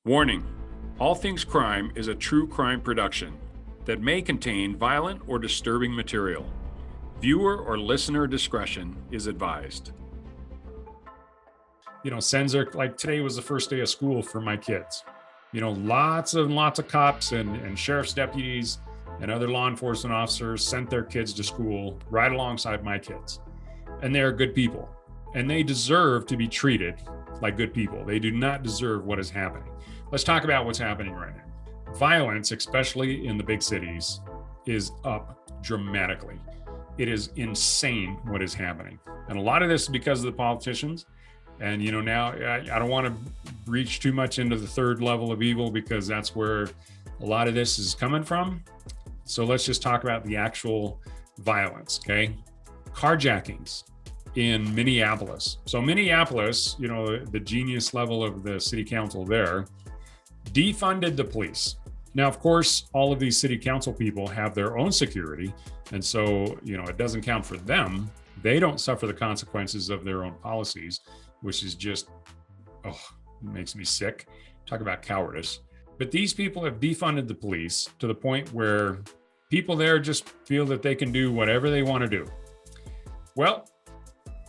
Warning: All Things Crime is a true crime production that may contain violent or disturbing material. Viewer or listener discretion is advised. Sends are like today was the first day of school for my kids. Lots and lots of cops and sheriff's deputies and other law enforcement officers sent their kids to school right alongside my kids. And they're good people. And they deserve to be treated like good people. They do not deserve what is happening. Let's talk about what's happening right now. Violence, especially in the big cities, is up dramatically. It is insane what is happening. And a lot of this is because of the politicians. And, now I don't want to reach too much into the third level of evil because that's where a lot of this is coming from. So let's just talk about the actual violence, okay? Carjackings in Minneapolis. So Minneapolis, the genius level of the city council there, defunded the police. Now, of course, all of these city council people have their own security. And so, it doesn't count for them. They don't suffer the consequences of their own policies, which is just, it makes me sick. Talk about cowardice. But these people have defunded the police to the point where people there just feel that they can do whatever they want to do. Well,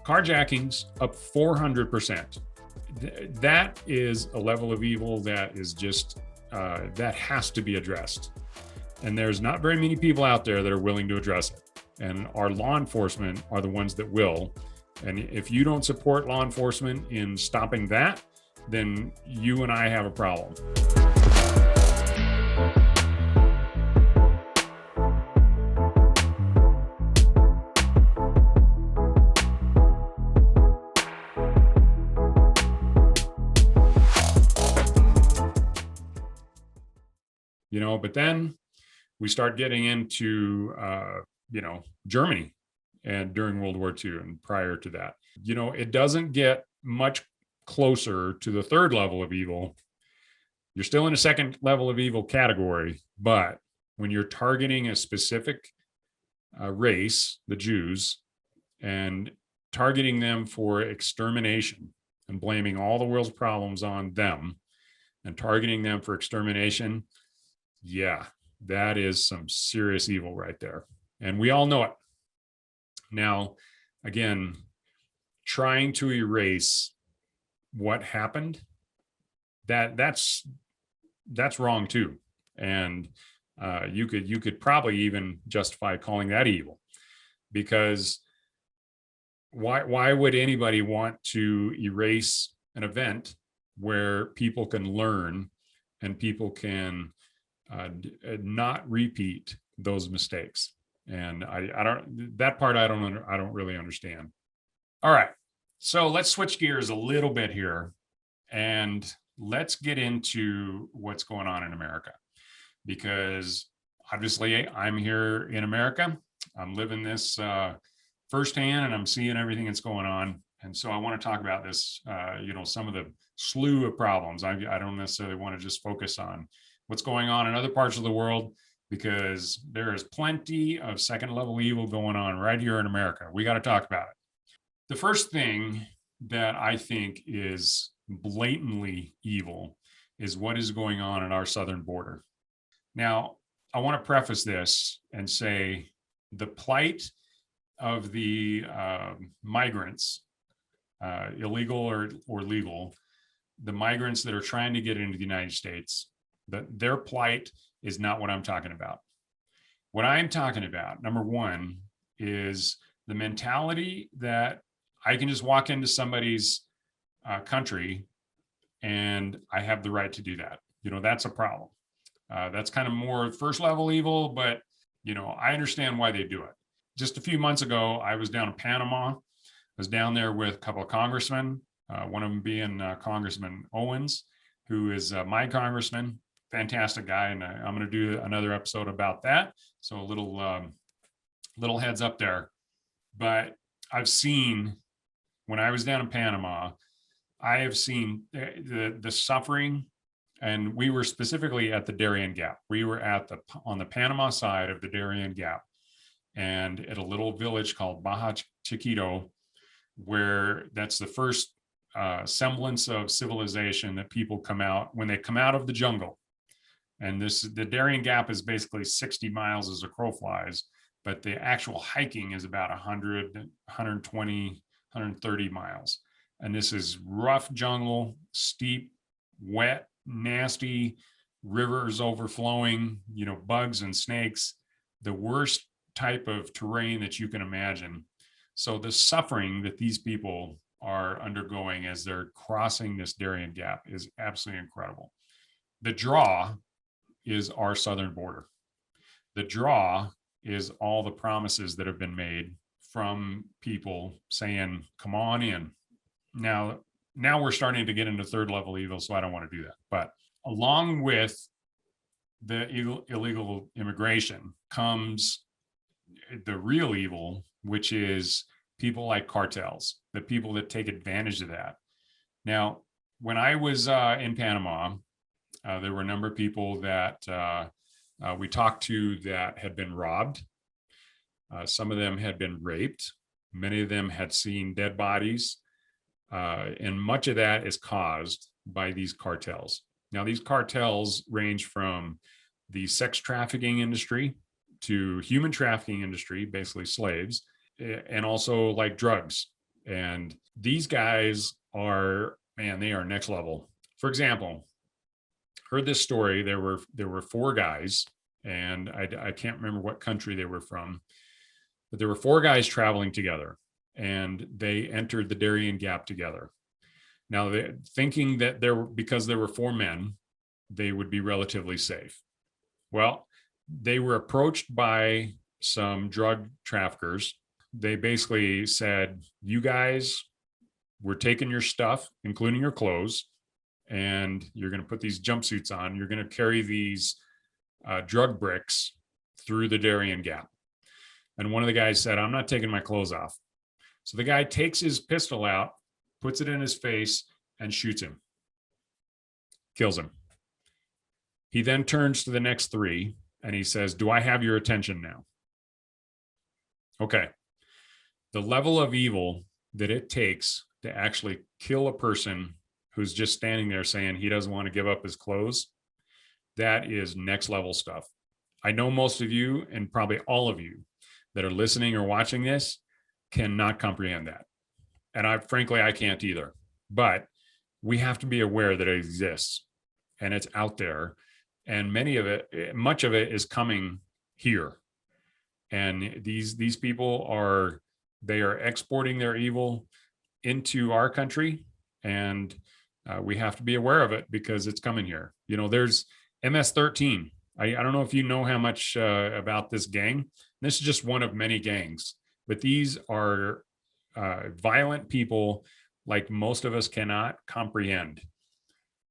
carjackings up 400%. That is a level of evil that is just, that has to be addressed. And there's not very many people out there that are willing to address it. And our law enforcement are the ones that will. And if you don't support law enforcement in stopping that, then you and I have a problem. But then we start getting into, Germany and during World War II and prior to that. It doesn't get much closer to the third level of evil. You're still in a second level of evil category, but when you're targeting a specific race, the Jews, and targeting them for extermination and blaming all the world's problems on them and targeting them for extermination, yeah, that is some serious evil right there. And we all know it. Now, again, trying to erase what happened, that's wrong too. And you could probably even justify calling that evil, because why would anybody want to erase an event where people can learn and people can not repeat those mistakes? And I don't really understand. All right, so let's switch gears a little bit here and let's get into what's going on in America, because obviously I'm here in America. I'm living this firsthand and I'm seeing everything that's going on. And so I want to talk about this, some of the slew of problems. I don't necessarily want to just focus on what's going on in other parts of the world, because there is plenty of second level evil going on right here in America. We got to talk about it. The first thing that I think is blatantly evil is what is going on at our southern border. Now, I want to preface this and say the plight of the migrants, illegal or legal, the migrants that are trying to get into the United States, their plight is not what I'm talking about. What I'm talking about, number one, is the mentality that I can just walk into somebody's country and I have the right to do that. That's a problem. That's kind of more first level evil, but, I understand why they do it. Just a few months ago, I was down in Panama. I was down there with a couple of congressmen, one of them being Congressman Owens, who is my congressman. Fantastic guy, and I'm going to do another episode about that. So a little heads up there. But I've seen, when I was down in Panama, I have seen the suffering, and we were specifically at the Darien Gap. We were on the Panama side of the Darien Gap, and at a little village called Baja Chiquito, where that's the first semblance of civilization that people come out when they come out of the jungle. And the Darien Gap is basically 60 miles as a crow flies, but the actual hiking is about 100, 120, 130 miles. And this is rough jungle, steep, wet, nasty, rivers overflowing, bugs and snakes, the worst type of terrain that you can imagine. So the suffering that these people are undergoing as they're crossing this Darien Gap is absolutely incredible. The draw is our southern border. The draw is all the promises that have been made from people saying, come on in. Now we're starting to get into third level evil, so I don't want to do that. But along with the illegal immigration comes the real evil, which is people like cartels, the people that take advantage of that. Now, when I was in Panama, there were a number of people that we talked to that had been robbed. Some of them had been raped. Many of them had seen dead bodies. And much of that is caused by these cartels. Now, these cartels range from the sex trafficking industry to human trafficking industry, basically slaves, and also like drugs. And these guys are, man, they are next level. For example, heard this story. There were four guys, and I can't remember what country they were from, but there were four guys traveling together, and they entered the Darien Gap together. Now, they thinking that because there were four men, they would be relatively safe. Well, they were approached by some drug traffickers. They basically said, you guys, we're taking your stuff, including your clothes, and you're going to put these jumpsuits on. You're going to carry these drug bricks through the Darien Gap. And one of the guys said, I'm not taking my clothes off. So the guy takes his pistol out, puts it in his face, and shoots him, kills him. He then turns to the next three and he says, do I have your attention now? Okay. The level of evil that it takes to actually kill a person who's just standing there saying he doesn't want to give up his clothes, that is next level stuff. I know most of you, and probably all of you that are listening or watching this, cannot comprehend that. And I can't either. But we have to be aware that it exists and it's out there. And much of it is coming here. And these people are exporting their evil into our country, and we have to be aware of it because it's coming here. There's MS-13. I don't know if you know how much about this gang. This is just one of many gangs, but these are violent people like most of us cannot comprehend.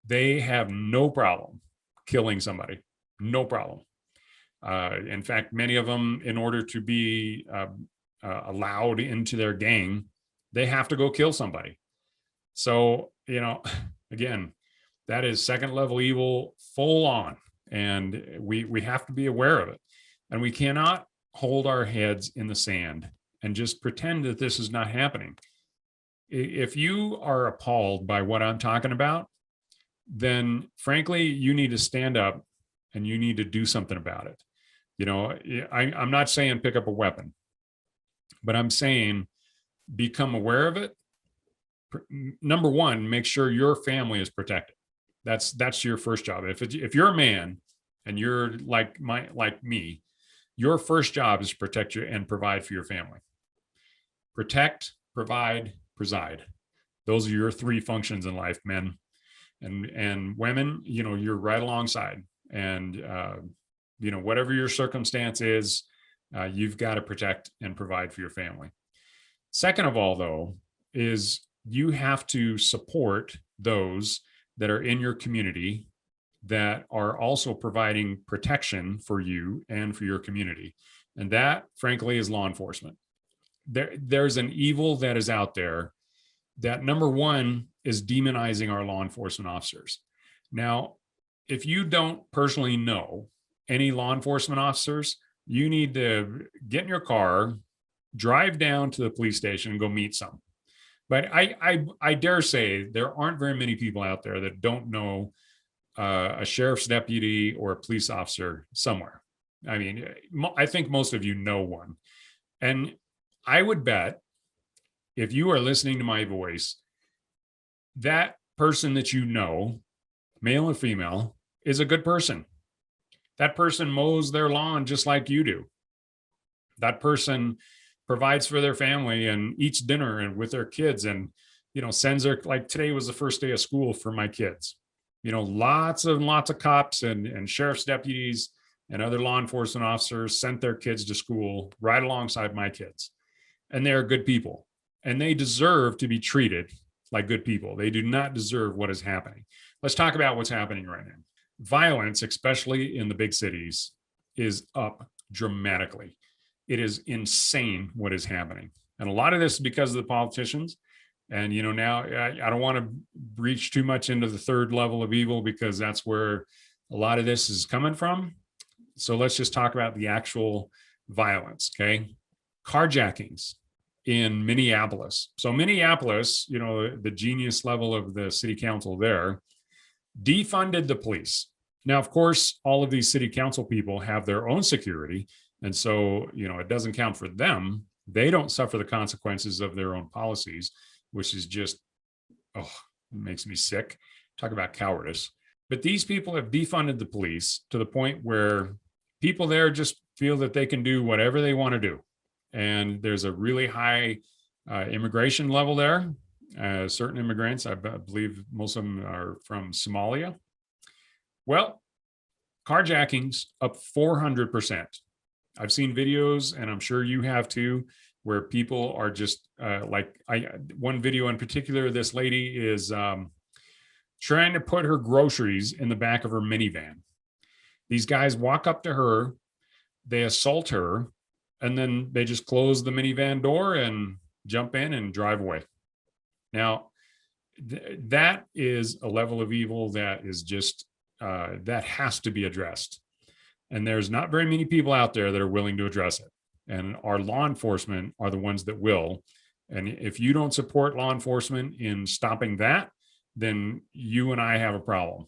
They have no problem killing somebody, no problem. In fact, many of them, in order to be allowed into their gang, they have to go kill somebody. So, again, that is second level evil full on. And we have to be aware of it. And we cannot hold our heads in the sand and just pretend that this is not happening. If you are appalled by what I'm talking about, then frankly, you need to stand up and you need to do something about it. I'm not saying pick up a weapon, but I'm saying become aware of it. Number one, make sure your family is protected. That's your first job. If you're a man and you're like me, your first job is to protect you and provide for your family. Protect, provide, preside. Those are your three functions in life, men. And women, you're right alongside. And whatever your circumstance is, you've got to protect and provide for your family. Second of all, though, is you have to support those that are in your community that are also providing protection for you and for your community. And that, frankly, is law enforcement. There's an evil that is out there that, number one, is demonizing our law enforcement officers. Now, if you don't personally know any law enforcement officers, you need to get in your car, drive down to the police station and go meet some. But I dare say there aren't very many people out there that don't know a sheriff's deputy or a police officer somewhere. I mean, I think most of you know one. And I would bet if you are listening to my voice, that person that you know, male or female, is a good person. That person mows their lawn just like you do. That person provides for their family and eats dinner and with their kids, and sends their, like today was the first day of school for my kids. Lots and lots of cops and sheriff's deputies and other law enforcement officers sent their kids to school right alongside my kids. And they're good people, and they deserve to be treated like good people. They do not deserve what is happening. Let's talk about what's happening right now. Violence, especially in the big cities, is up dramatically. It is insane what is happening. And a lot of this is because of the politicians. And, now I don't want to reach too much into the third level of evil, because that's where a lot of this is coming from. So let's just talk about the actual violence, okay? Carjackings in Minneapolis. So Minneapolis, the genius level of the city council there, defunded the police. Now, of course, all of these city council people have their own security. And so, it doesn't count for them. They don't suffer the consequences of their own policies, which is just, it makes me sick. Talk about cowardice. But these people have defunded the police to the point where people there just feel that they can do whatever they want to do. And there's a really high immigration level there. Certain immigrants, I believe most of them are from Somalia. Well, carjackings up 400%. I've seen videos, and I'm sure you have too, where people are just one video in particular, this lady is trying to put her groceries in the back of her minivan. These guys walk up to her, they assault her, and then they just close the minivan door and jump in and drive away. Now, that is a level of evil that is just, that has to be addressed. And there's not very many people out there that are willing to address it. And our law enforcement are the ones that will. And if you don't support law enforcement in stopping that, then you and I have a problem.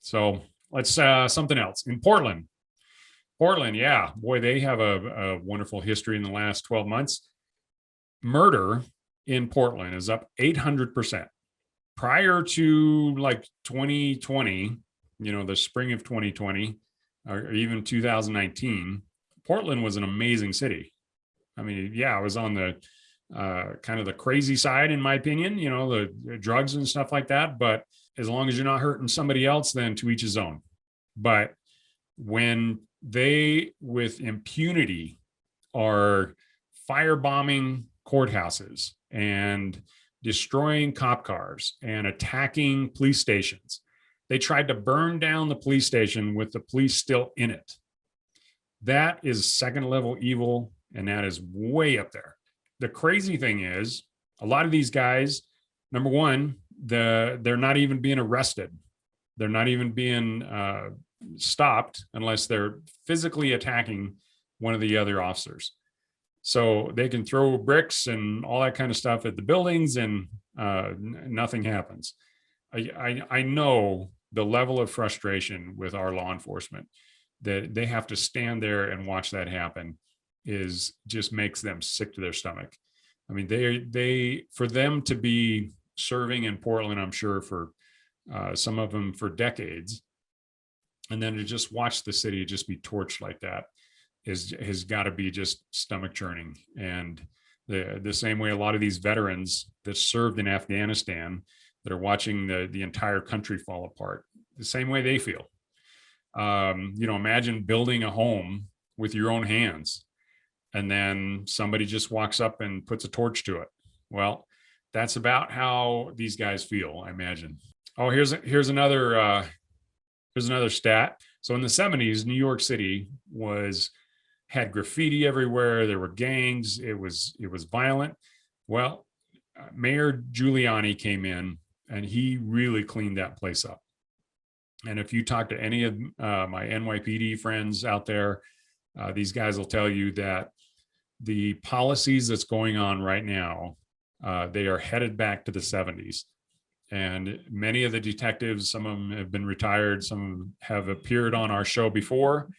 So let's something else. In Portland, yeah, boy, they have a wonderful history in the last 12 months. Murder in Portland is up 800%. Prior to like 2020, the spring of 2020, or even 2019, Portland was an amazing city. I mean, yeah, I was on the kind of the crazy side, in my opinion, the drugs and stuff like that. But as long as you're not hurting somebody else, then to each his own. But when they, with impunity, are firebombing courthouses and destroying cop cars and attacking police stations, they tried to burn down the police station with the police still in it. That is second level evil, and that is way up there. The crazy thing is, a lot of these guys, number one, they're not even being arrested. They're not even being stopped unless they're physically attacking one of the other officers. So they can throw bricks and all that kind of stuff at the buildings, and nothing happens. I know the level of frustration with our law enforcement, that they have to stand there and watch that happen, is just makes them sick to their stomach. I mean, they for them to be serving in Portland, I'm sure for some of them for decades, and then to just watch the city just be torched like that has got to be just stomach churning. And the same way a lot of these veterans that served in Afghanistan that are watching the entire country fall apart, the same way they feel. Imagine building a home with your own hands, and then somebody just walks up and puts a torch to it. Well, that's about how these guys feel, I imagine. Oh, here's another stat. So in the 70s, New York City had graffiti everywhere. There were gangs. It was violent. Well, Mayor Giuliani came in, and he really cleaned that place up. And if you talk to any of my NYPD friends out there, these guys will tell you that the policies that's going on right now They are headed back to the 70s. And many of the detectives, some of them have been retired, some of them have appeared on our show before.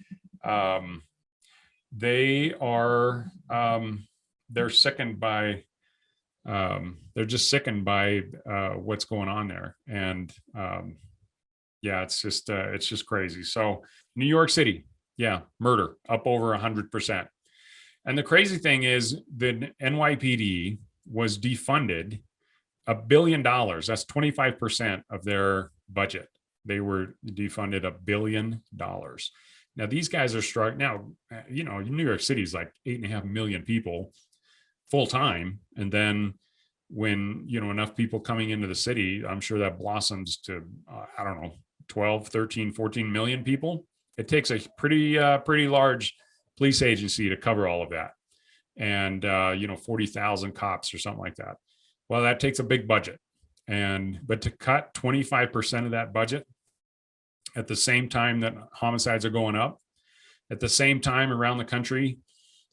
They are, they're sickened by, they're just sickened by what's going on there. And yeah, it's just crazy. So New York City, yeah, murder up over 100%. And the crazy thing is the NYPD was defunded $1 billion. That's 25% of their budget. They were defunded $1 billion. Now these guys are struck. Now, New York City is like 8.5 million people full time. And then when, enough people coming into the city, I'm sure that blossoms to, I don't know, 12, 13, 14 million people. It takes a pretty large police agency to cover all of that. And, 40,000 cops or something like that. Well, that takes a big budget. But to cut 25% of that budget at the same time that homicides are going up, at the same time around the country,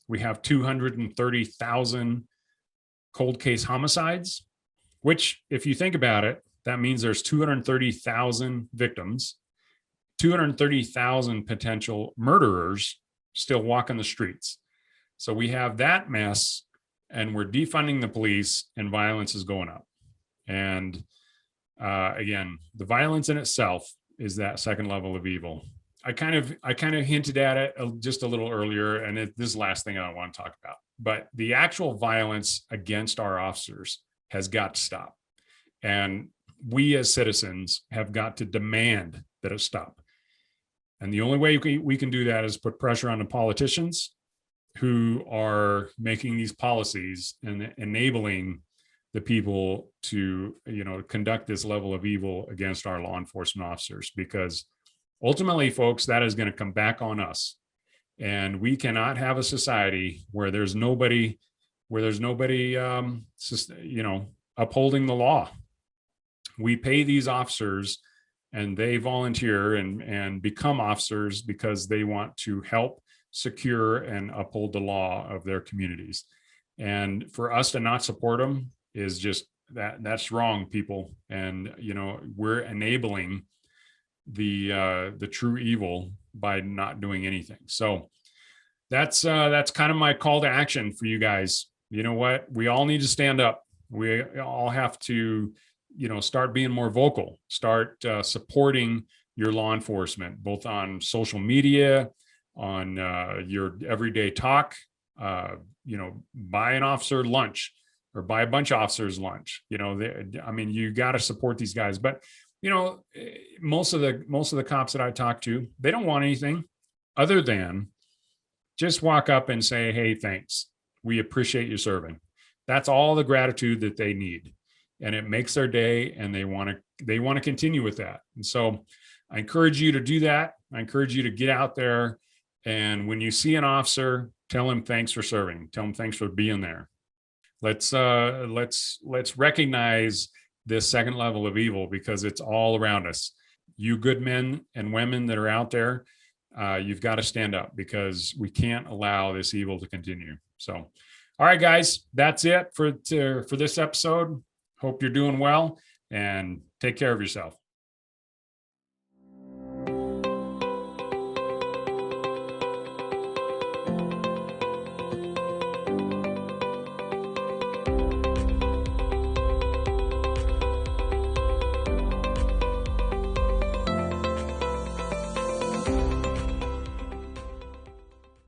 we have 230,000 cold case homicides, which if you think about it, that means there's 230,000 victims, 230,000 potential murderers still walking the streets. So we have that mess, and we're defunding the police, and violence is going up. And again, the violence in itself is that second level of evil. I kind of hinted at it just a little earlier, and this is the last thing I want to talk about. But the actual violence against our officers has got to stop. And we as citizens have got to demand that it stop. And the only way we can do that is put pressure on the politicians who are making these policies and enabling the people to, conduct this level of evil against our law enforcement officers. Because ultimately, folks, that is going to come back on us. And we cannot have a society where there's nobody, upholding the law. We pay these officers, and they volunteer and become officers because they want to help secure and uphold the law of their communities. And for us to not support them is just that's wrong, people. And we're enabling the true evil by not doing anything. So that's kind of my call to action for you guys. You know what? We all need to stand up. We all have to start being more vocal, start supporting your law enforcement, both on social media, on your everyday talk, buy an officer lunch or buy a bunch of officers lunch. You got to support these guys. But, most of the cops that I talk to, they don't want anything other than just walk up and say, hey, thanks. We appreciate you serving. That's all the gratitude that they need. And it makes their day, and they want to continue with that. And so I encourage you to do that. I encourage you to get out there. And when you see an officer, tell him thanks for serving. Tell him thanks for being there. Let's recognize this second level of evil, because it's all around us. You good men and women that are out there, you've got to stand up, because we can't allow this evil to continue. So, all right, guys, that's it for this episode. Hope you're doing well, and take care of yourself.